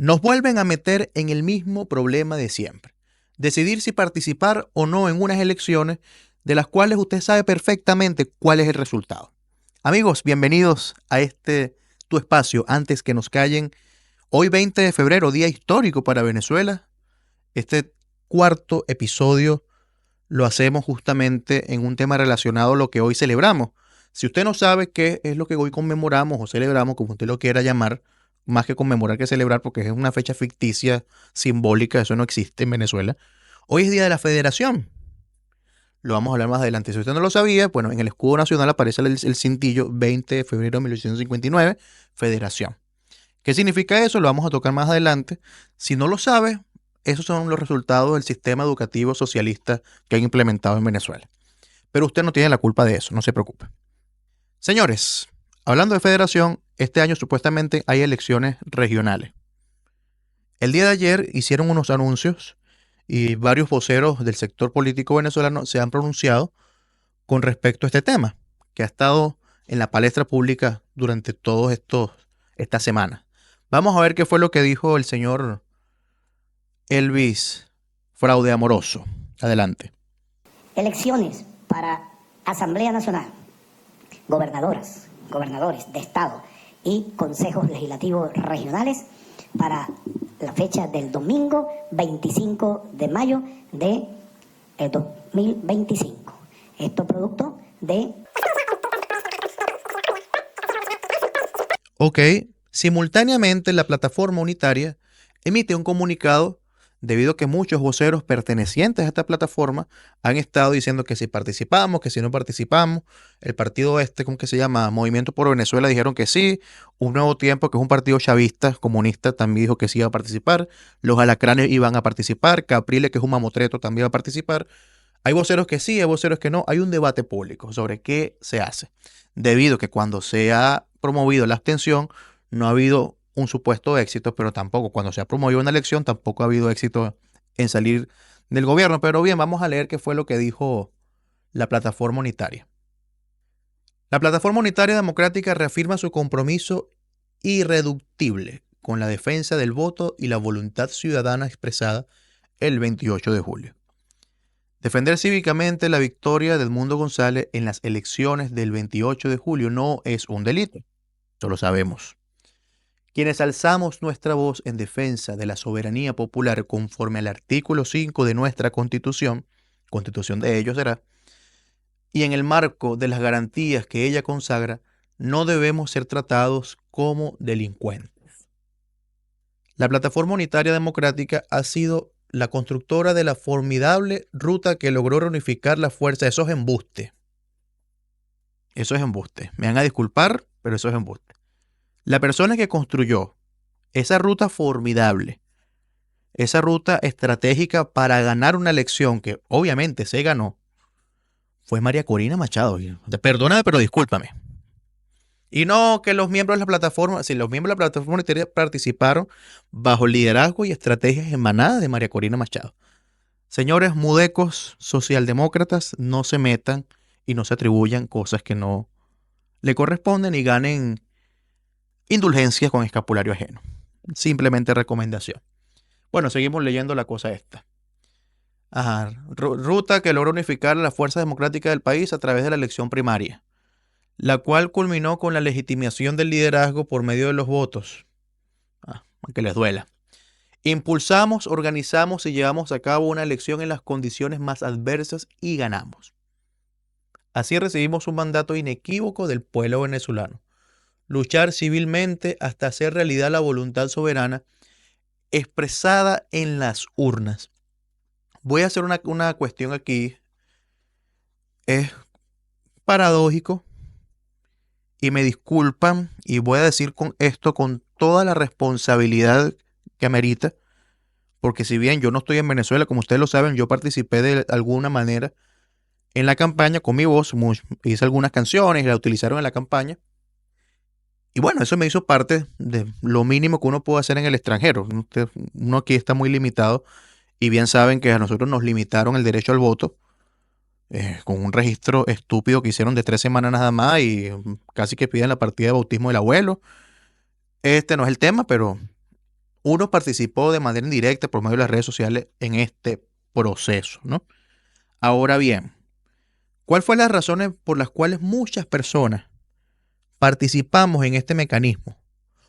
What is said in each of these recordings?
Nos vuelven a meter en el mismo problema de siempre. Decidir si participar o no en unas elecciones de las cuales usted sabe perfectamente cuál es el resultado. Amigos, bienvenidos a tu espacio antes que nos callen. Hoy 20 de febrero, día histórico para Venezuela. Este cuarto episodio lo hacemos justamente en un tema relacionado a lo que hoy celebramos. Si usted no sabe qué es lo que hoy conmemoramos o celebramos, como usted lo quiera llamar, más que conmemorar que celebrar, porque es una fecha ficticia, simbólica, eso no existe en Venezuela. Hoy es Día de la Federación. Lo vamos a hablar más adelante. Si usted no lo sabía, bueno, en el escudo nacional aparece el cintillo 20 de febrero de 1859, Federación. ¿Qué significa eso? Lo vamos a tocar más adelante. Si no lo sabe, esos son los resultados del sistema educativo socialista que han implementado en Venezuela. Pero usted no tiene la culpa de eso, no se preocupe. Señores, hablando de federación, este año supuestamente hay elecciones regionales. El día de ayer hicieron unos anuncios y varios voceros del sector político venezolano se han pronunciado con respecto a este tema, que ha estado en la palestra pública durante todas estas semanas. Vamos a ver qué fue lo que dijo el señor Elvis Fraude Amoroso. Adelante. Elecciones para Asamblea Nacional, gobernadores de Estado y consejos legislativos regionales para la fecha del domingo 25 de mayo de 2025. Esto producto de... Ok, simultáneamente la plataforma unitaria emite un comunicado debido a que muchos voceros pertenecientes a esta plataforma han estado diciendo que si participamos, que si no participamos. El partido ¿cómo que se llama? Movimiento por Venezuela dijeron que sí. Un Nuevo Tiempo, que es un partido chavista, comunista, también dijo que sí iba a participar. Los Alacranes iban a participar. Capriles, que es un mamotreto, también iba a participar. Hay voceros que sí, hay voceros que no. Hay un debate público sobre qué se hace. Debido a que cuando se ha promovido la abstención, no ha habido un supuesto éxito, pero tampoco cuando se ha promovido una elección, tampoco ha habido éxito en salir del gobierno. Pero bien, vamos a leer qué fue lo que dijo la plataforma unitaria. La plataforma unitaria democrática reafirma su compromiso irreductible con la defensa del voto y la voluntad ciudadana expresada el 28 de julio. Defender cívicamente la victoria de Edmundo González en las elecciones del 28 de julio no es un delito, eso lo sabemos. Quienes alzamos nuestra voz en defensa de la soberanía popular conforme al artículo 5 de nuestra Constitución de ellos será, y en el marco de las garantías que ella consagra, no debemos ser tratados como delincuentes. La Plataforma Unitaria Democrática ha sido la constructora de la formidable ruta que logró reunificar la fuerza. Eso es embuste. Eso es embuste. Me van a disculpar, pero eso es embuste. La persona que construyó esa ruta formidable, esa ruta estratégica para ganar una elección que obviamente se ganó, fue María Corina Machado. Perdóname, pero discúlpame. Y no que los miembros de la plataforma, si los miembros de la plataforma unitaria participaron bajo el liderazgo y estrategias emanadas de María Corina Machado. Señores mudecos socialdemócratas, no se metan y no se atribuyan cosas que no le corresponden y ganen indulgencias con escapulario ajeno. Simplemente recomendación. Bueno, seguimos leyendo la cosa esta. Ajá. Ruta que logró unificar a las fuerzas democráticas del país a través de la elección primaria, la cual culminó con la legitimación del liderazgo por medio de los votos. Que les duela. Impulsamos, organizamos y llevamos a cabo una elección en las condiciones más adversas y ganamos. Así recibimos un mandato inequívoco del pueblo venezolano. Luchar civilmente hasta hacer realidad la voluntad soberana expresada en las urnas. Voy a hacer una cuestión aquí. Es paradójico y me disculpan y voy a decir con esto con toda la responsabilidad que amerita, porque si bien yo no estoy en Venezuela, como ustedes lo saben, yo participé de alguna manera en la campaña con mi voz, hice algunas canciones y la utilizaron en la campaña. Y bueno, eso me hizo parte de lo mínimo que uno puede hacer en el extranjero. Uno aquí está muy limitado y bien saben que a nosotros nos limitaron el derecho al voto con un registro estúpido que hicieron de 3 semanas nada más y casi que piden la partida de bautismo del abuelo. Este no es el tema, pero uno participó de manera indirecta por medio de las redes sociales en este proceso, ¿no? Ahora bien, ¿cuáles fueron las razones por las cuales muchas personas participamos en este mecanismo?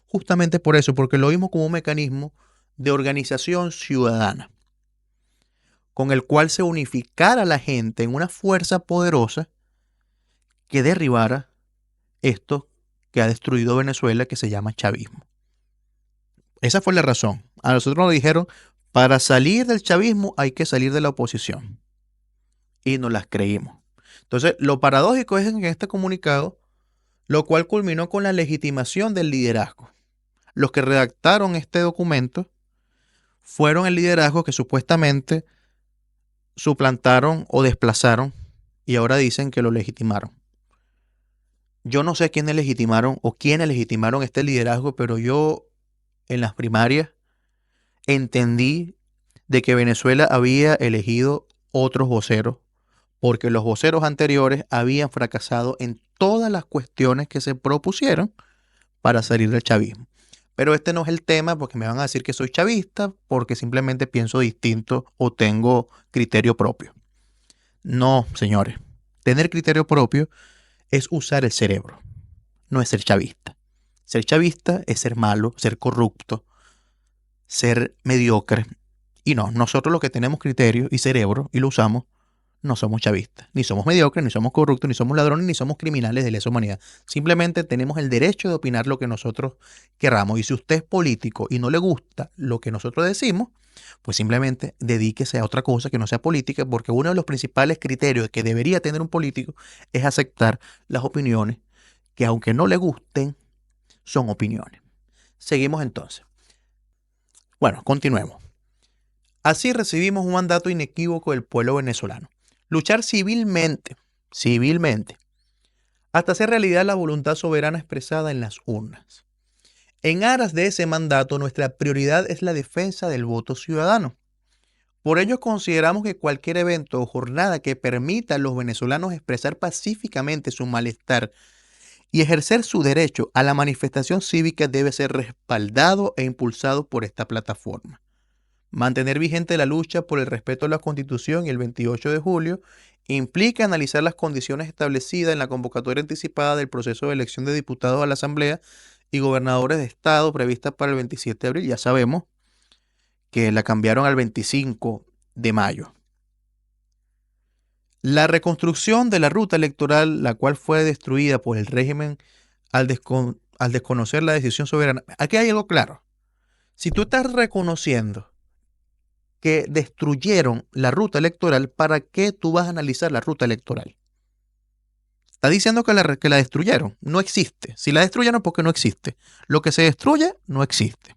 Justamente por eso, porque lo vimos como un mecanismo de organización ciudadana, con el cual se unificara la gente en una fuerza poderosa que derribara esto que ha destruido Venezuela, que se llama chavismo. Esa fue la razón. A nosotros nos dijeron, para salir del chavismo hay que salir de la oposición. Y nos las creímos. Entonces, lo paradójico es en este comunicado, lo cual culminó con la legitimación del liderazgo. Los que redactaron este documento fueron el liderazgo que supuestamente suplantaron o desplazaron y ahora dicen que lo legitimaron. Yo no sé quiénes legitimaron o quiénes legitimaron este liderazgo, pero yo en las primarias entendí de que Venezuela había elegido otros voceros porque los voceros anteriores habían fracasado en todas las cuestiones que se propusieron para salir del chavismo. Pero este no es el tema porque me van a decir que soy chavista porque simplemente pienso distinto o tengo criterio propio. No, señores. Tener criterio propio es usar el cerebro, no es ser chavista. Ser chavista es ser malo, ser corrupto, ser mediocre. Y no, nosotros los que tenemos criterio y cerebro y lo usamos, no somos chavistas, ni somos mediocres, ni somos corruptos, ni somos ladrones, ni somos criminales de lesa humanidad. Simplemente tenemos el derecho de opinar lo que nosotros querramos. Y si usted es político y no le gusta lo que nosotros decimos, pues simplemente dedíquese a otra cosa que no sea política, porque uno de los principales criterios que debería tener un político es aceptar las opiniones que, aunque no le gusten, son opiniones. Seguimos entonces. Bueno, continuemos. Así recibimos un mandato inequívoco del pueblo venezolano. Luchar civilmente, hasta hacer realidad la voluntad soberana expresada en las urnas. En aras de ese mandato, nuestra prioridad es la defensa del voto ciudadano. Por ello, consideramos que cualquier evento o jornada que permita a los venezolanos expresar pacíficamente su malestar y ejercer su derecho a la manifestación cívica debe ser respaldado e impulsado por esta plataforma. Mantener vigente la lucha por el respeto a la Constitución y el 28 de julio implica analizar las condiciones establecidas en la convocatoria anticipada del proceso de elección de diputados a la Asamblea y gobernadores de Estado prevista para el 27 de abril. Ya sabemos que la cambiaron al 25 de mayo. La reconstrucción de la ruta electoral, la cual fue destruida por el régimen al desconocer la decisión soberana. Aquí hay algo claro. Si tú estás reconociendo que destruyeron la ruta electoral, ¿para qué tú vas a analizar la ruta electoral? Está diciendo que la destruyeron. No existe. Si la destruyeron, porque no existe. Lo que se destruye, no existe.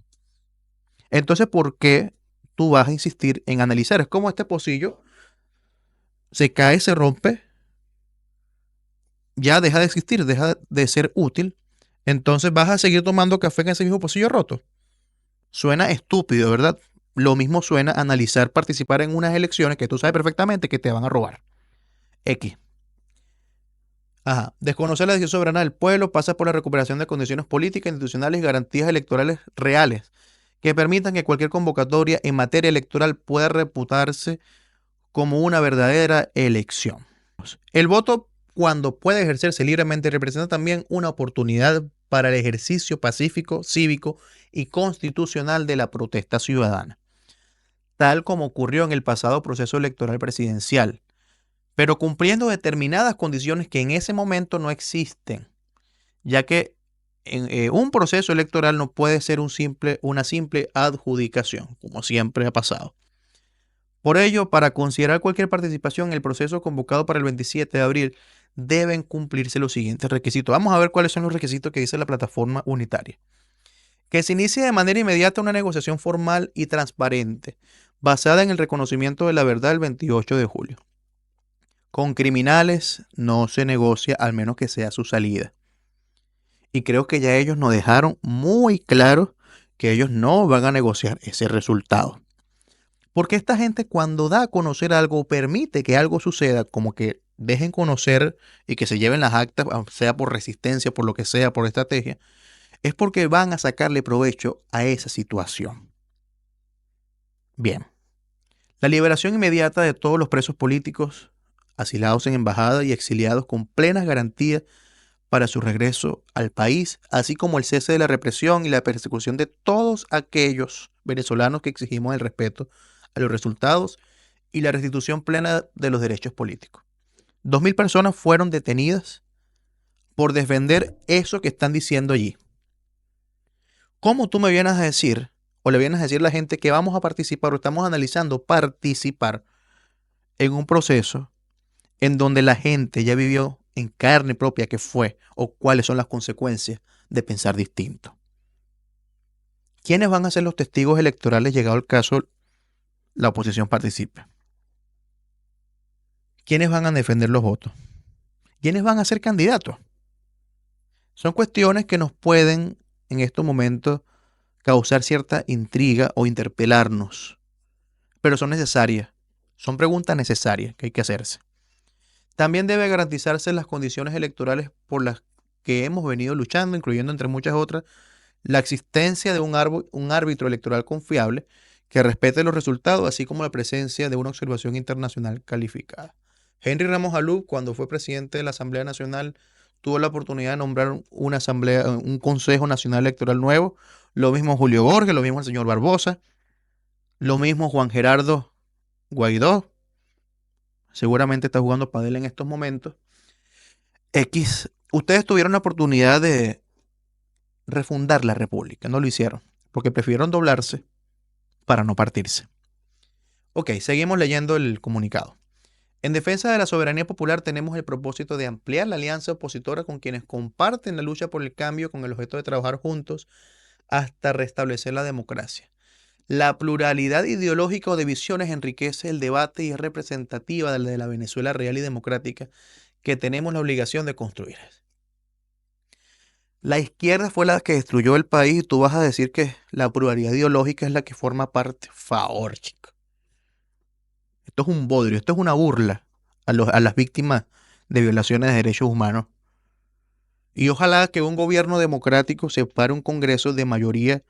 Entonces, ¿por qué tú vas a insistir en analizar? Es como este pocillo se cae, se rompe, ya deja de existir, deja de ser útil. Entonces vas a seguir tomando café en ese mismo pocillo roto. Suena estúpido, ¿verdad? Lo mismo suena analizar, participar en unas elecciones que tú sabes perfectamente que te van a robar. X. Ajá. Desconocer la decisión soberana del pueblo pasa por la recuperación de condiciones políticas, institucionales y garantías electorales reales que permitan que cualquier convocatoria en materia electoral pueda reputarse como una verdadera elección. El voto, cuando puede ejercerse libremente, representa también una oportunidad para el ejercicio pacífico, cívico y constitucional de la protesta ciudadana, tal como ocurrió en el pasado proceso electoral presidencial, pero cumpliendo determinadas condiciones que en ese momento no existen, ya que un proceso electoral no puede ser una simple adjudicación, como siempre ha pasado. Por ello, para considerar cualquier participación en el proceso convocado para el 27 de abril, deben cumplirse los siguientes requisitos. Vamos a ver cuáles son los requisitos que dice la plataforma unitaria. Que se inicie de manera inmediata una negociación formal y transparente, basada en el reconocimiento de la verdad el 28 de julio. Con criminales no se negocia, al menos que sea su salida. Y creo que ya ellos nos dejaron muy claro que ellos no van a negociar ese resultado. Porque esta gente, cuando da a conocer algo, permite que algo suceda, como que dejen conocer y que se lleven las actas, sea por resistencia, por lo que sea, por estrategia, es porque van a sacarle provecho a esa situación. Bien, la liberación inmediata de todos los presos políticos, asilados en embajada y exiliados con plenas garantías para su regreso al país, así como el cese de la represión y la persecución de todos aquellos venezolanos que exigimos el respeto a los resultados y la restitución plena de los derechos políticos. 2.000 personas fueron detenidas por defender eso que están diciendo allí. ¿Cómo tú me vienes a decir, o le vienes a decir a la gente que vamos a participar, o estamos analizando participar en un proceso en donde la gente ya vivió en carne propia qué fue o cuáles son las consecuencias de pensar distinto? ¿Quiénes van a ser los testigos electorales llegado el caso la oposición participe? ¿Quiénes van a defender los votos? ¿Quiénes van a ser candidatos? Son cuestiones que nos pueden en estos momentos causar cierta intriga o interpelarnos, pero son necesarias. Son preguntas necesarias que hay que hacerse. También debe garantizarse las condiciones electorales por las que hemos venido luchando, incluyendo entre muchas otras, la existencia de un árbitro electoral confiable que respete los resultados, así como la presencia de una observación internacional calificada. Henry Ramos Alú, cuando fue presidente de la Asamblea Nacional, tuvo la oportunidad de nombrar una asamblea, un Consejo Nacional Electoral nuevo. Lo mismo Julio Borges, lo mismo el señor Barbosa, lo mismo Juan Gerardo Guaidó. Seguramente está jugando pádel en estos momentos. Ustedes tuvieron la oportunidad de refundar la República, no lo hicieron, porque prefirieron doblarse para no partirse. Ok, seguimos leyendo el comunicado. En defensa de la soberanía popular tenemos el propósito de ampliar la alianza opositora con quienes comparten la lucha por el cambio con el objeto de trabajar juntos hasta restablecer la democracia. La pluralidad ideológica o de visiones enriquece el debate y es representativa de la Venezuela real y democrática que tenemos la obligación de construir. La izquierda fue la que destruyó el país y tú vas a decir que la pluralidad ideológica es la que forma parte. Favor, chico. Esto es un bodrio, esto es una burla a las víctimas de violaciones de derechos humanos. Y ojalá que un gobierno democrático separe un Congreso de mayoría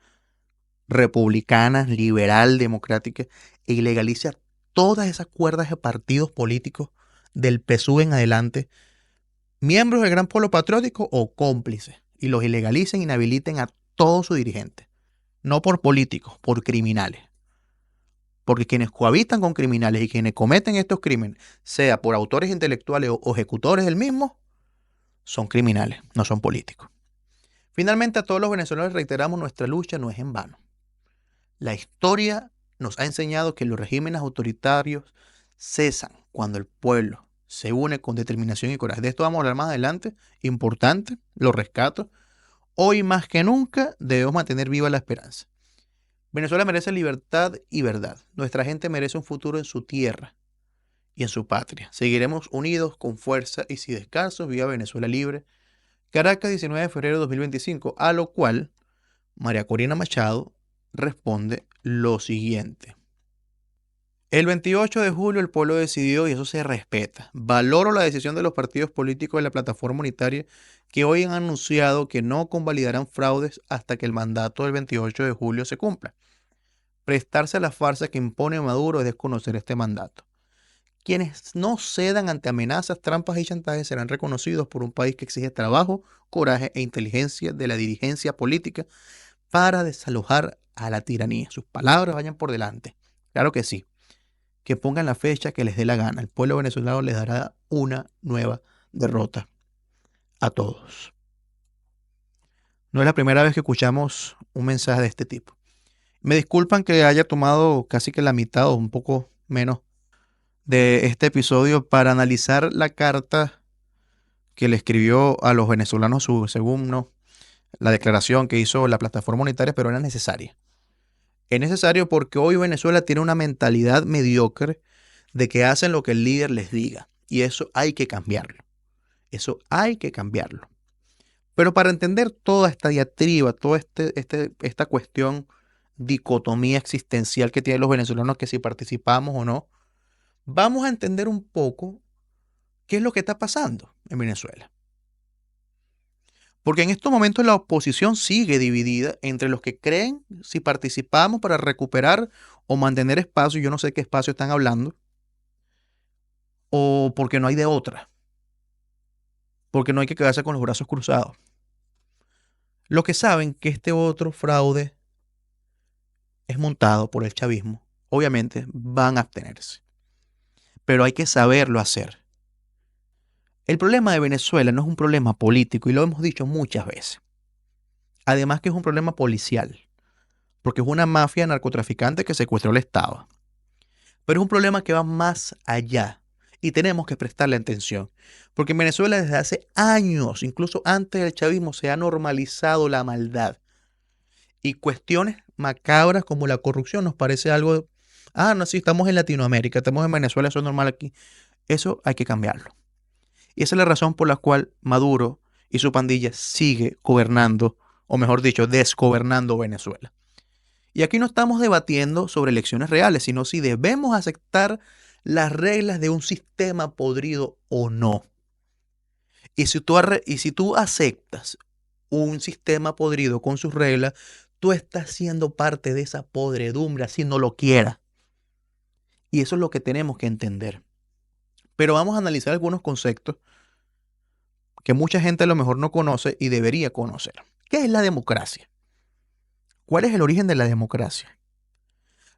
republicana, liberal, democrática e ilegalice a todas esas cuerdas de partidos políticos del PSUV en adelante, miembros del Gran Polo Patriótico o cómplices, y los ilegalicen, inhabiliten a todos sus dirigentes. No por políticos, por criminales. Porque quienes cohabitan con criminales y quienes cometen estos crímenes, sea por autores intelectuales o ejecutores del mismo, son criminales, no son políticos. Finalmente, a todos los venezolanos reiteramos, nuestra lucha no es en vano. La historia nos ha enseñado que los regímenes autoritarios cesan cuando el pueblo se une con determinación y coraje. De esto vamos a hablar más adelante, importante, lo rescato. Hoy más que nunca debemos mantener viva la esperanza. Venezuela merece libertad y verdad. Nuestra gente merece un futuro en su tierra y en su patria. Seguiremos unidos con fuerza y sin descanso. Viva Venezuela libre. Caracas, 19 de febrero de 2025, a lo cual María Corina Machado responde lo siguiente. El 28 de julio el pueblo decidió y eso se respeta. Valoro la decisión de los partidos políticos de la plataforma unitaria que hoy han anunciado que no convalidarán fraudes hasta que el mandato del 28 de julio se cumpla. Prestarse a la farsa que impone Maduro es desconocer este mandato. Quienes no cedan ante amenazas, trampas y chantajes serán reconocidos por un país que exige trabajo, coraje e inteligencia de la dirigencia política para desalojar a la tiranía. Sus palabras vayan por delante. Claro que sí. Que pongan la fecha que les dé la gana. El pueblo venezolano les dará una nueva derrota a todos. No es la primera vez que escuchamos un mensaje de este tipo. Me disculpan que haya tomado casi que la mitad o un poco menos de este episodio para analizar la carta que le escribió a los venezolanos, según no, la declaración que hizo la plataforma unitaria, pero era necesaria. Es necesario porque hoy Venezuela tiene una mentalidad mediocre de que hacen lo que el líder les diga. Y eso hay que cambiarlo. Eso hay que cambiarlo. Pero para entender toda esta diatriba, toda esta cuestión, dicotomía existencial que tienen los venezolanos, que si participamos o no, vamos a entender un poco qué es lo que está pasando en Venezuela. Porque en estos momentos la oposición sigue dividida entre los que creen si participamos para recuperar o mantener espacio, yo no sé qué espacio están hablando, o porque no hay de otra, porque no hay que quedarse con los brazos cruzados. Los que saben que este otro fraude es montado por el chavismo, obviamente van a abstenerse, pero hay que saberlo hacer. El problema de Venezuela no es un problema político y lo hemos dicho muchas veces. Además que es un problema policial, porque es una mafia narcotraficante que secuestró el Estado. Pero es un problema que va más allá y tenemos que prestarle atención, porque en Venezuela desde hace años, incluso antes del chavismo, se ha normalizado la maldad y cuestiones macabras como la corrupción nos parece algo, no, sí, estamos en Latinoamérica, estamos en Venezuela, eso es normal aquí. Eso hay que cambiarlo. Y esa es la razón por la cual Maduro y su pandilla sigue gobernando, o mejor dicho, desgobernando Venezuela. Y aquí no estamos debatiendo sobre elecciones reales, sino si debemos aceptar las reglas de un sistema podrido o no. Y si tú aceptas un sistema podrido con sus reglas, tú estás siendo parte de esa podredumbre, así no lo quieras. Y eso es lo que tenemos que entender. Pero vamos a analizar algunos conceptos que mucha gente a lo mejor no conoce y debería conocer. ¿Qué es la democracia? ¿Cuál es el origen de la democracia?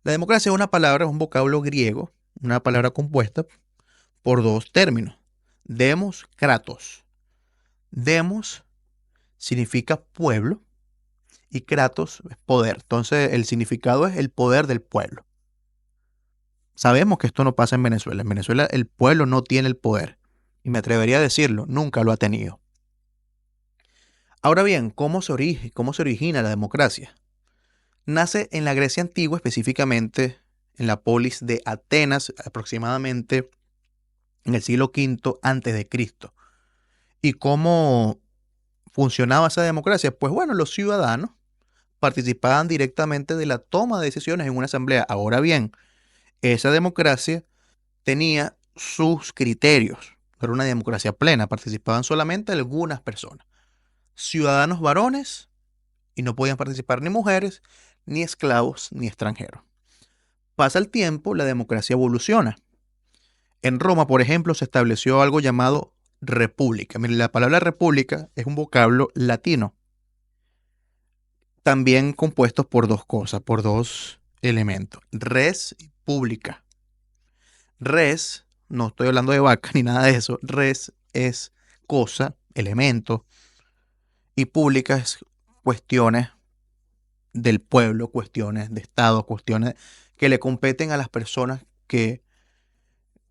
La democracia es una palabra, es un vocablo griego, una palabra compuesta por dos términos. Demos, kratos. Demos significa pueblo y kratos es poder. Entonces el significado es el poder del pueblo. Sabemos que esto no pasa en Venezuela. En Venezuela el pueblo no tiene el poder. Y me atrevería a decirlo, nunca lo ha tenido. Ahora bien, ¿cómo se origina la democracia? Nace en la Grecia antigua, específicamente en la polis de Atenas, aproximadamente en el siglo V antes de Cristo. ¿Y cómo funcionaba esa democracia? Pues bueno, los ciudadanos participaban directamente de la toma de decisiones en una asamblea. Ahora bien, esa democracia tenía sus criterios. No era una democracia plena, participaban solamente algunas personas. Ciudadanos varones y no podían participar ni mujeres, ni esclavos, ni extranjeros. Pasa el tiempo, la democracia evoluciona. En Roma, por ejemplo, se estableció algo llamado república. Miren, la palabra república es un vocablo latino, también compuesto por dos cosas, por dos elementos, res y pública. Res, no estoy hablando de vaca ni nada de eso, res es cosa, elemento, y pública es cuestiones del pueblo, cuestiones de Estado, cuestiones que le competen a las personas que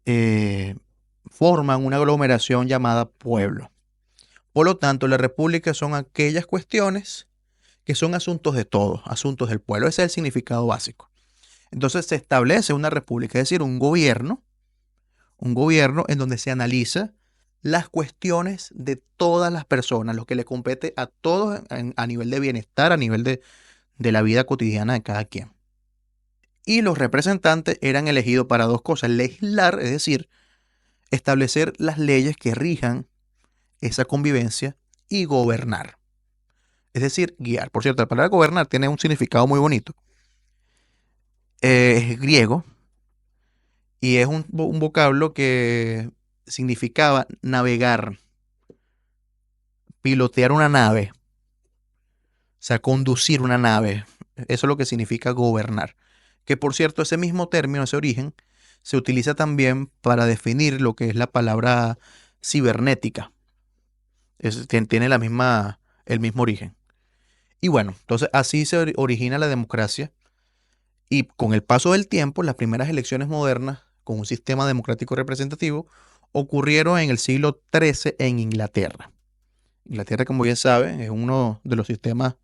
eh, forman una aglomeración llamada pueblo. Por lo tanto, la república son aquellas cuestiones que son asuntos de todos, asuntos del pueblo. Ese es el significado básico. Entonces se establece una república, es decir, un gobierno en donde se analiza las cuestiones de todas las personas, lo que le compete a todos a nivel de bienestar, a nivel de la vida cotidiana de cada quien. Y los representantes eran elegidos para dos cosas: legislar, es decir, establecer las leyes que rijan esa convivencia, y gobernar, es decir, guiar. Por cierto, la palabra gobernar tiene un significado muy bonito. Es griego y es un vocablo que significaba navegar, pilotear una nave, o sea, conducir una nave. Eso es lo que significa gobernar. Que por cierto, ese mismo término, ese origen, se utiliza también para definir lo que es la palabra cibernética. Tiene el mismo origen. Y bueno, entonces así se origina la democracia. Y con el paso del tiempo, las primeras elecciones modernas con un sistema democrático representativo ocurrieron en el siglo XIII en Inglaterra. Inglaterra, como bien saben, es uno de los sistemas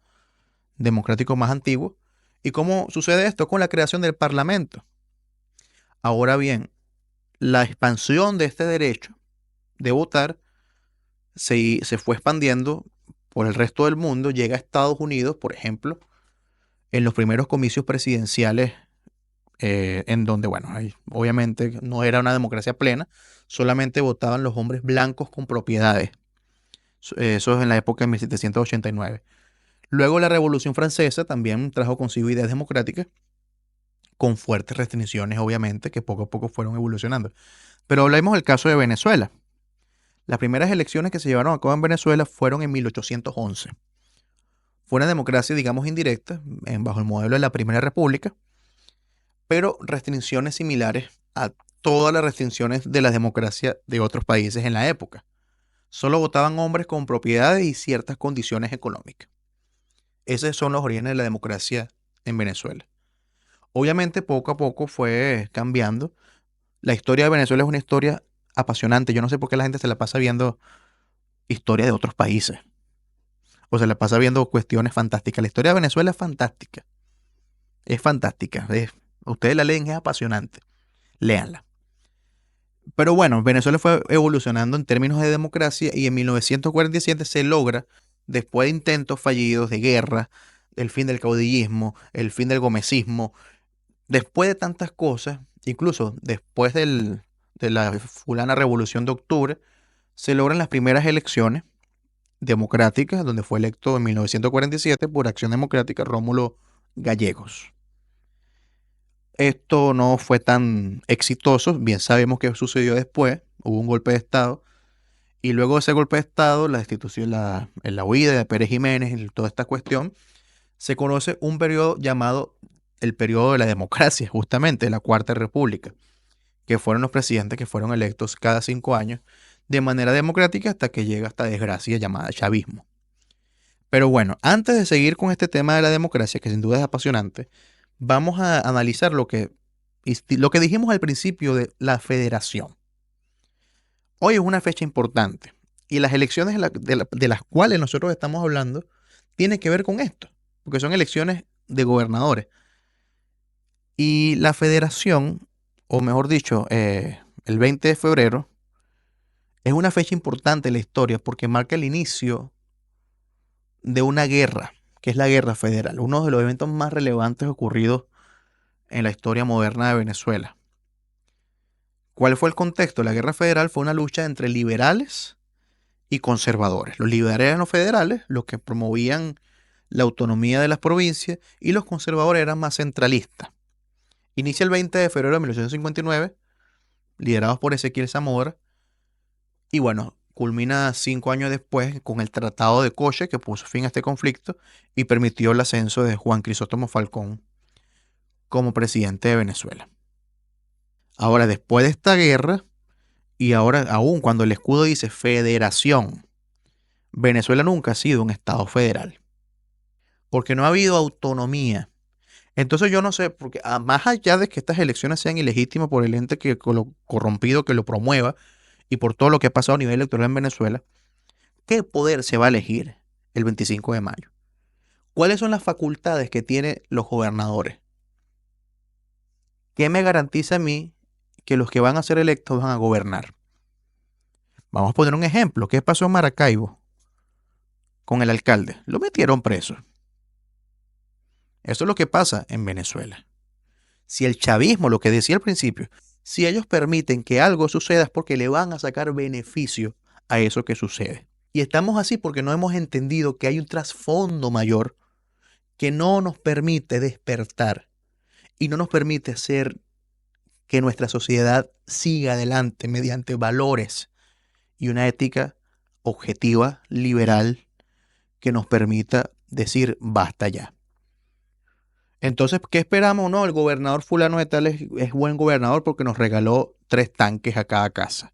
democráticos más antiguos. ¿Y cómo sucede esto? Con la creación del Parlamento. Ahora bien, la expansión de este derecho de votar se fue expandiendo por el resto del mundo. Llega a Estados Unidos, por ejemplo, en los primeros comicios presidenciales, en donde, bueno, obviamente no era una democracia plena, solamente votaban los hombres blancos con propiedades. Eso es en la época de 1789. Luego la Revolución Francesa también trajo consigo ideas democráticas, con fuertes restricciones, obviamente, que poco a poco fueron evolucionando. Pero hablemos del caso de Venezuela. Las primeras elecciones que se llevaron a cabo en Venezuela fueron en 1811. Fue una democracia, digamos, indirecta, bajo el modelo de la Primera República, pero restricciones similares a todas las restricciones de la democracia de otros países en la época. Solo votaban hombres con propiedades y ciertas condiciones económicas. Esos son los orígenes de la democracia en Venezuela. Obviamente, poco a poco fue cambiando. La historia de Venezuela es una historia apasionante. Yo no sé por qué la gente se la pasa viendo historia de otros países. O se la pasa viendo cuestiones fantásticas. La historia de Venezuela es fantástica. Es fantástica. Ustedes la leen, es apasionante. Léanla. Pero bueno, Venezuela fue evolucionando en términos de democracia y en 1947 se logra, después de intentos fallidos de guerra, el fin del caudillismo, el fin del gomecismo, después de tantas cosas, incluso después de la fulana Revolución de Octubre, se logran las primeras elecciones democráticas, donde fue electo en 1947 por Acción Democrática Rómulo Gallegos. Esto no fue tan exitoso, bien sabemos qué sucedió después, hubo un golpe de Estado, y luego de ese golpe de Estado, la destitución, la huida de Pérez Jiménez y toda esta cuestión, se conoce un periodo llamado el periodo de la democracia, justamente, la Cuarta República, que fueron los presidentes que fueron electos cada 5 años de manera democrática hasta que llega esta desgracia llamada chavismo. Pero bueno, antes de seguir con este tema de la democracia, que sin duda es apasionante, vamos a analizar lo que dijimos al principio de la federación. Hoy es una fecha importante y las elecciones de las cuales nosotros estamos hablando tienen que ver con esto, porque son elecciones de gobernadores. Y la federación, o mejor dicho, el 20 de febrero, es una fecha importante en la historia porque marca el inicio de una guerra, que es la Guerra Federal, uno de los eventos más relevantes ocurridos en la historia moderna de Venezuela. ¿Cuál fue el contexto? La Guerra Federal fue una lucha entre liberales y conservadores. Los liberales eran los federales, los que promovían la autonomía de las provincias, y los conservadores eran más centralistas. Inicia el 20 de febrero de 1859, liderados por Ezequiel Zamora, y bueno, culmina 5 años después con el Tratado de Coche, que puso fin a este conflicto y permitió el ascenso de Juan Crisóstomo Falcón como presidente de Venezuela. Ahora, después de esta guerra, y ahora aún cuando el escudo dice federación, Venezuela nunca ha sido un estado federal, porque no ha habido autonomía. Entonces yo no sé, porque más allá de que estas elecciones sean ilegítimas por el ente corrompido que lo promueva y por todo lo que ha pasado a nivel electoral en Venezuela, ¿qué poder se va a elegir el 25 de mayo? ¿Cuáles son las facultades que tienen los gobernadores? ¿Qué me garantiza a mí que los que van a ser electos van a gobernar? Vamos a poner un ejemplo. ¿Qué pasó en Maracaibo con el alcalde? Lo metieron preso. Eso es lo que pasa en Venezuela. Si el chavismo, lo que decía al principio, si ellos permiten que algo suceda es porque le van a sacar beneficio a eso que sucede. Y estamos así porque no hemos entendido que hay un trasfondo mayor que no nos permite despertar y no nos permite hacer que nuestra sociedad siga adelante mediante valores y una ética objetiva, liberal, que nos permita decir basta ya. Entonces, ¿qué esperamos? No, el gobernador fulano de tal es buen gobernador porque nos regaló 3 tanques a cada casa.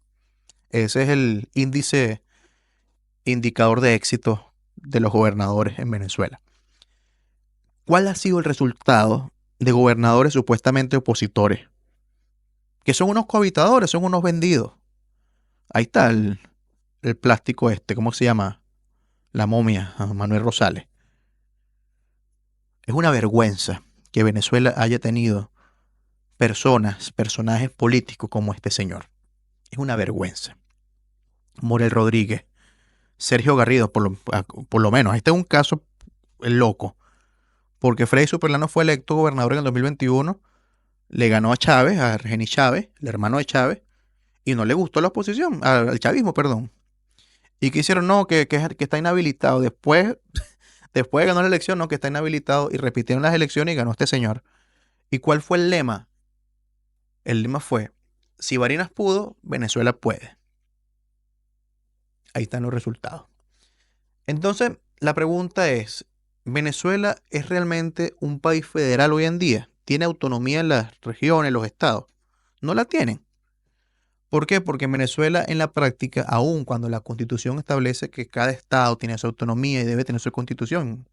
Ese es el indicador de éxito de los gobernadores en Venezuela. ¿Cuál ha sido el resultado de gobernadores supuestamente opositores? Que son unos cohabitadores, son unos vendidos. Ahí está el plástico ¿cómo se llama? La momia, Manuel Rosales. Es una vergüenza que Venezuela haya tenido personajes políticos como este señor. Es una vergüenza. Morel Rodríguez, Sergio Garrido, por lo menos. Este es un caso loco, porque Freddy Superlano fue electo gobernador en el 2021, le ganó a Chávez, a Argenis Chávez, el hermano de Chávez, y no le gustó la oposición, al chavismo, perdón. ¿Y qué hicieron? No, que está inhabilitado. Después de ganar la elección, no, que está inhabilitado. Y repitieron las elecciones y ganó este señor. ¿Y cuál fue el lema? El lema fue, si Barinas pudo, Venezuela puede. Ahí están los resultados. Entonces, la pregunta es, ¿Venezuela es realmente un país federal hoy en día? ¿Tiene autonomía en las regiones, los estados? No la tienen. ¿Por qué? Porque en Venezuela, en la práctica, aun cuando la Constitución establece que cada estado tiene su autonomía y debe tener su constitución,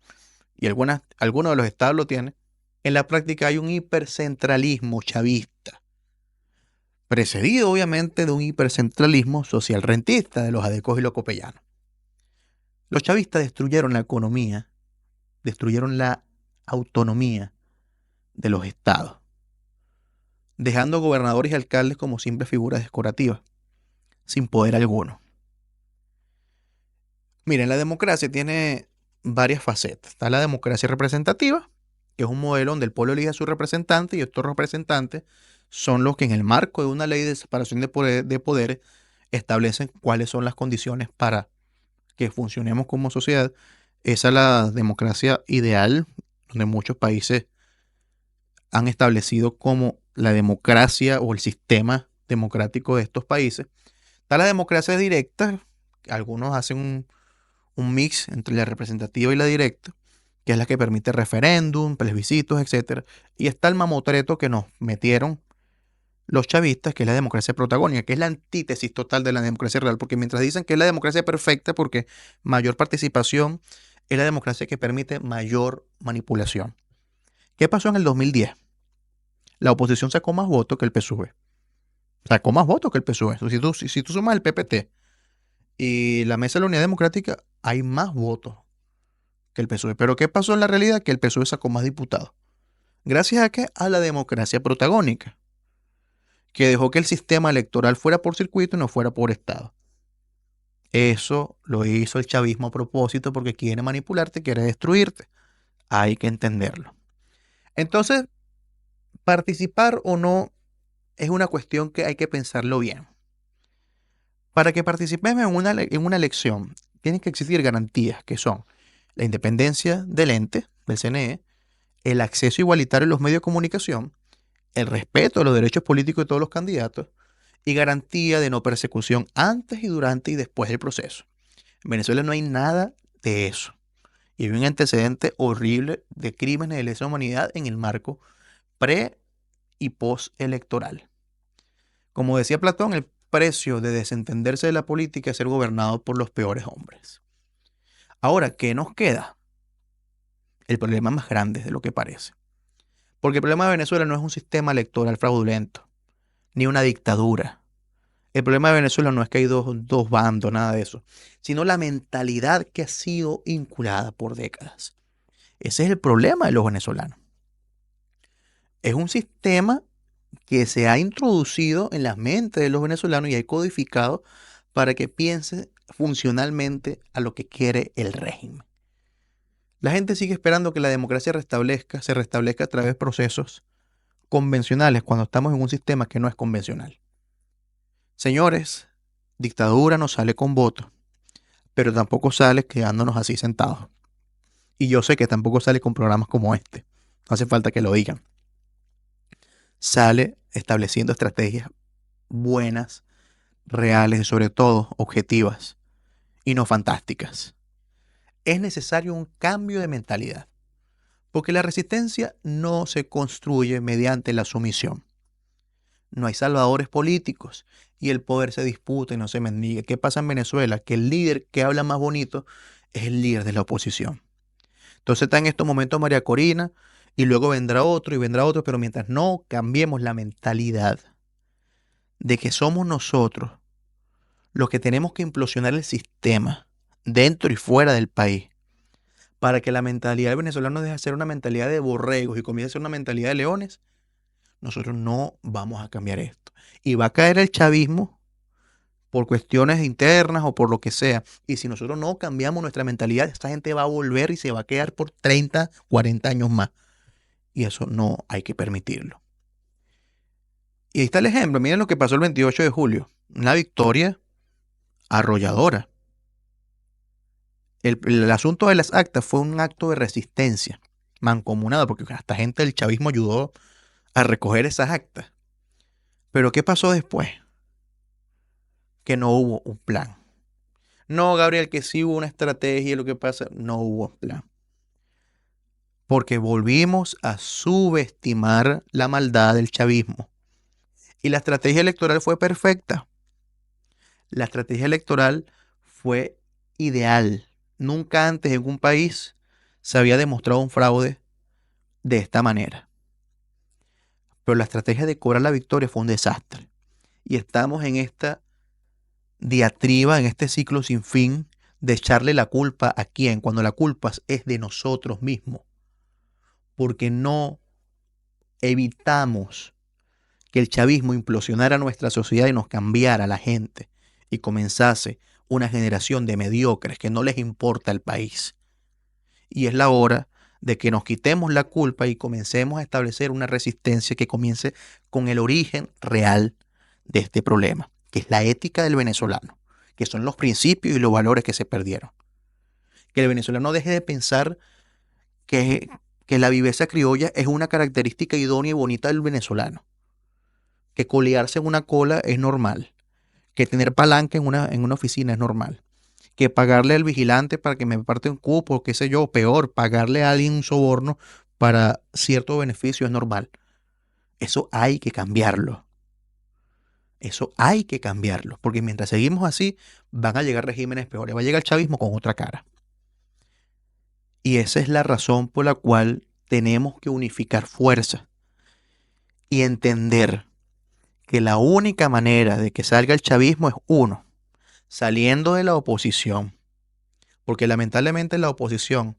y algunos de los estados lo tienen, en la práctica hay un hipercentralismo chavista, precedido obviamente de un hipercentralismo social rentista de los adecos y los copellanos. Los chavistas destruyeron la economía, destruyeron la autonomía de los estados, dejando gobernadores y alcaldes como simples figuras decorativas, sin poder alguno. Miren, la democracia tiene varias facetas. Está la democracia representativa, que es un modelo donde el pueblo elige a su representante y estos representantes son los que en el marco de una ley de separación de poderes establecen cuáles son las condiciones para que funcionemos como sociedad. Esa es la democracia ideal, donde muchos países han establecido como la democracia o el sistema democrático de estos países. Está la democracia directa, algunos hacen un mix entre la representativa y la directa, que es la que permite referéndum, plebiscitos, etcétera. Y está el mamotreto que nos metieron los chavistas, que es la democracia protagónica, que es la antítesis total de la democracia real, porque mientras dicen que es la democracia perfecta porque mayor participación, es la democracia que permite mayor manipulación. ¿Qué pasó en el 2010? La oposición sacó más votos que el PSUV. Sacó más votos que el PSUV. Si tú sumas el PPT y la Mesa de la Unidad Democrática, hay más votos que el PSUV. Pero ¿qué pasó en la realidad? Que el PSUV sacó más diputados. ¿Gracias a qué? A la democracia protagónica, que dejó que el sistema electoral fuera por circuito y no fuera por estado. Eso lo hizo el chavismo a propósito porque quiere manipularte, quiere destruirte. Hay que entenderlo. Entonces, participar o no es una cuestión que hay que pensarlo bien. Para que participemos en una elección, tienen que existir garantías que son la independencia del ente, del CNE, el acceso igualitario a los medios de comunicación, el respeto a los derechos políticos de todos los candidatos y garantía de no persecución antes y durante y después del proceso. En Venezuela no hay nada de eso. Y hay un antecedente horrible de crímenes de lesa humanidad en el marco pre y post electoral. Como decía Platón, el precio de desentenderse de la política es ser gobernado por los peores hombres. Ahora, ¿qué nos queda? El problema más grande de lo que parece. Porque el problema de Venezuela no es un sistema electoral fraudulento, ni una dictadura. El problema de Venezuela no es que hay dos bandos, nada de eso, sino la mentalidad que ha sido inculada por décadas. Ese es el problema de los venezolanos. Es un sistema que se ha introducido en las mentes de los venezolanos y hay codificado para que piense funcionalmente a lo que quiere el régimen. La gente sigue esperando que la democracia se restablezca a través de procesos convencionales cuando estamos en un sistema que no es convencional. Señores, dictadura no sale con votos, pero tampoco sale quedándonos así sentados. Y yo sé que tampoco sale con programas como este. No hace falta que lo digan. Sale estableciendo estrategias buenas, reales y sobre todo objetivas y no fantásticas. Es necesario un cambio de mentalidad, porque la resistencia no se construye mediante la sumisión. No hay salvadores políticos y el poder se disputa y no se mendiga. ¿Qué pasa en Venezuela? Que el líder que habla más bonito es el líder de la oposición. Entonces está en estos momentos María Corina y luego vendrá otro y vendrá otro, pero mientras no cambiemos la mentalidad de que somos nosotros los que tenemos que implosionar el sistema dentro y fuera del país para que la mentalidad del venezolano deje de ser una mentalidad de borregos y comience a ser una mentalidad de leones, nosotros no vamos a cambiar esto. Y va a caer el chavismo por cuestiones internas o por lo que sea. Y si nosotros no cambiamos nuestra mentalidad, esta gente va a volver y se va a quedar por 30, 40 años más. Y eso no hay que permitirlo. Y ahí está el ejemplo. Miren lo que pasó el 28 de julio. Una victoria arrolladora. El asunto de las actas fue un acto de resistencia mancomunado, porque hasta gente del chavismo ayudó a recoger esas actas. Pero ¿qué pasó después? Que no hubo un plan. No, Gabriel, que sí hubo una estrategia, lo que pasa, no hubo plan. Porque volvimos a subestimar la maldad del chavismo. Y la estrategia electoral fue perfecta. La estrategia electoral fue ideal. Nunca antes en un país se había demostrado un fraude de esta manera. Pero la estrategia de cobrar la victoria fue un desastre. Y estamos en esta diatriba, en este ciclo sin fin de echarle la culpa a quién, cuando la culpa es de nosotros mismos. Porque no evitamos que el chavismo implosionara nuestra sociedad y nos cambiara la gente y comenzase una generación de mediocres que no les importa el país. Y es la hora de que nos quitemos la culpa y comencemos a establecer una resistencia que comience con el origen real de este problema, que es la ética del venezolano, que son los principios y los valores que se perdieron. Que el venezolano deje de pensar que la viveza criolla es una característica idónea y bonita del venezolano. Que colearse en una cola es normal. Que tener palanca en una oficina es normal. Que pagarle al vigilante para que me parte un cupo, qué sé yo, peor, pagarle a alguien un soborno para cierto beneficio es normal. Eso hay que cambiarlo. Eso hay que cambiarlo, porque mientras seguimos así, van a llegar regímenes peores. Va a llegar el chavismo con otra cara. Y esa es la razón por la cual tenemos que unificar fuerzas y entender que la única manera de que salga el chavismo es uno, saliendo de la oposición. Porque lamentablemente la oposición,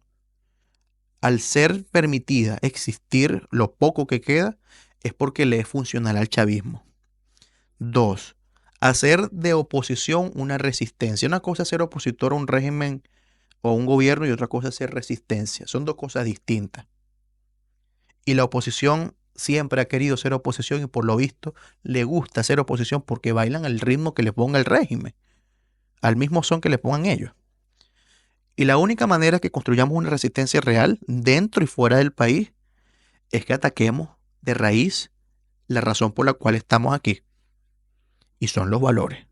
al ser permitida existir lo poco que queda, es porque le es funcional al chavismo. 2. Hacer de oposición una resistencia. Una cosa es ser opositor a un régimen o a un gobierno y otra cosa es ser resistencia. Son dos cosas distintas. Y la oposición siempre ha querido ser oposición y por lo visto le gusta ser oposición porque bailan al ritmo que le ponga el régimen, al mismo son que le pongan ellos. Y la única manera que construyamos una resistencia real dentro y fuera del país es que ataquemos de raíz la razón por la cual estamos aquí. Y son los valores.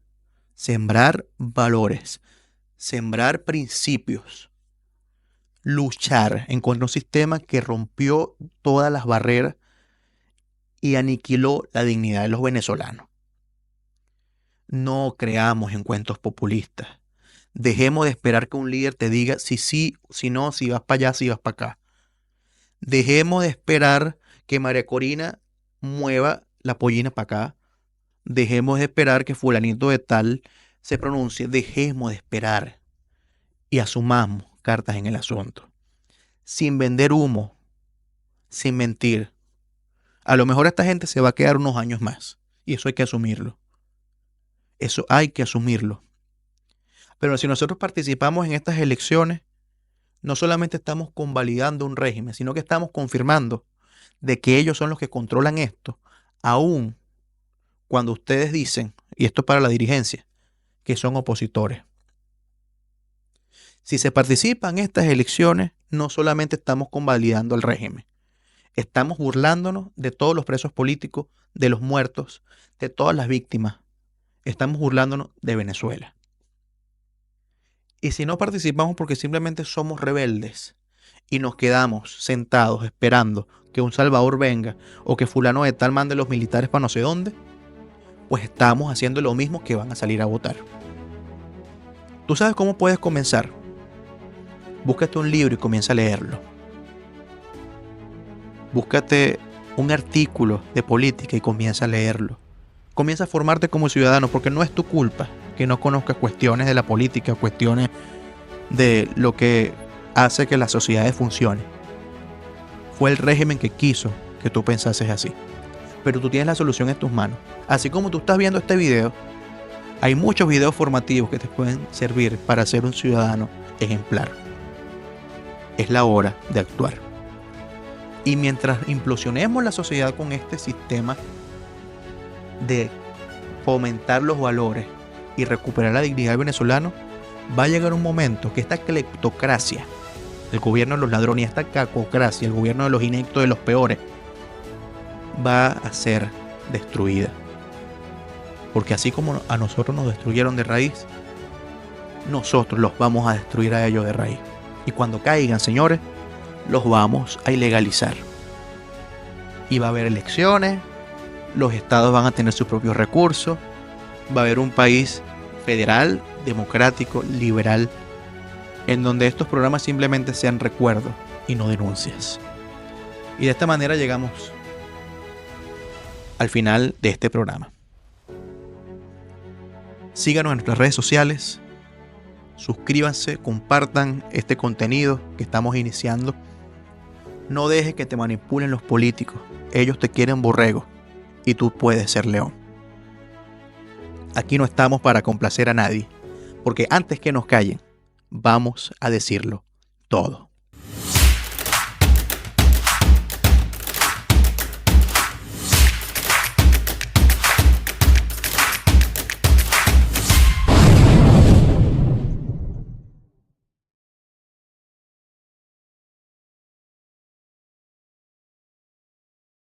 Sembrar valores, sembrar principios, luchar en contra de un sistema que rompió todas las barreras y aniquiló la dignidad de los venezolanos. No creamos en cuentos populistas. Dejemos de esperar que un líder te diga si sí, si no, si vas para allá, si vas para acá. Dejemos de esperar que María Corina mueva la pollina para acá. Dejemos de esperar que fulanito de tal se pronuncie. Dejemos de esperar y asumamos cartas en el asunto. Sin vender humo, sin mentir. A lo mejor esta gente se va a quedar unos años más y eso hay que asumirlo. Eso hay que asumirlo. Pero si nosotros participamos en estas elecciones, no solamente estamos convalidando un régimen, sino que estamos confirmando de que ellos son los que controlan esto, aún cuando ustedes dicen, y esto es para la dirigencia, que son opositores. Si se participa en estas elecciones, no solamente estamos convalidando el régimen, estamos burlándonos de todos los presos políticos, de los muertos, de todas las víctimas. Estamos burlándonos de Venezuela. Y si no participamos porque simplemente somos rebeldes y nos quedamos sentados esperando que un Salvador venga o que fulano de tal mande los militares para no sé dónde, pues estamos haciendo lo mismo que van a salir a votar. ¿Tú sabes cómo puedes comenzar? Búscate un libro y comienza a leerlo. Búscate un artículo de política y comienza a leerlo. Comienza a formarte como ciudadano porque no es tu culpa que no conozcas cuestiones de la política, cuestiones de lo que hace que las sociedades funcionen. Fue el régimen que quiso que tú pensases así. Pero tú tienes la solución en tus manos. Así como tú estás viendo este video, hay muchos videos formativos que te pueden servir para ser un ciudadano ejemplar. Es la hora de actuar. Y mientras implosionemos la sociedad con este sistema de fomentar los valores y recuperar la dignidad del venezolano, va a llegar un momento que esta cleptocracia, el gobierno de los ladrones, esta cacocracia, el gobierno de los ineptos, de los peores, va a ser destruida. Porque así como a nosotros nos destruyeron de raíz, nosotros los vamos a destruir a ellos de raíz. Y cuando caigan, señores, los vamos a ilegalizar. Y va a haber elecciones, los estados van a tener sus propios recursos, va a haber un país federal, democrático, liberal, en donde estos programas simplemente sean recuerdos y no denuncias. Y de esta manera llegamos al final de este programa. Síganos en nuestras redes sociales, suscríbanse, compartan este contenido que estamos iniciando. No dejes que te manipulen los políticos. Ellos te quieren borrego y tú puedes ser león. Aquí no estamos para complacer a nadie, porque antes que nos callen, vamos a decirlo todo.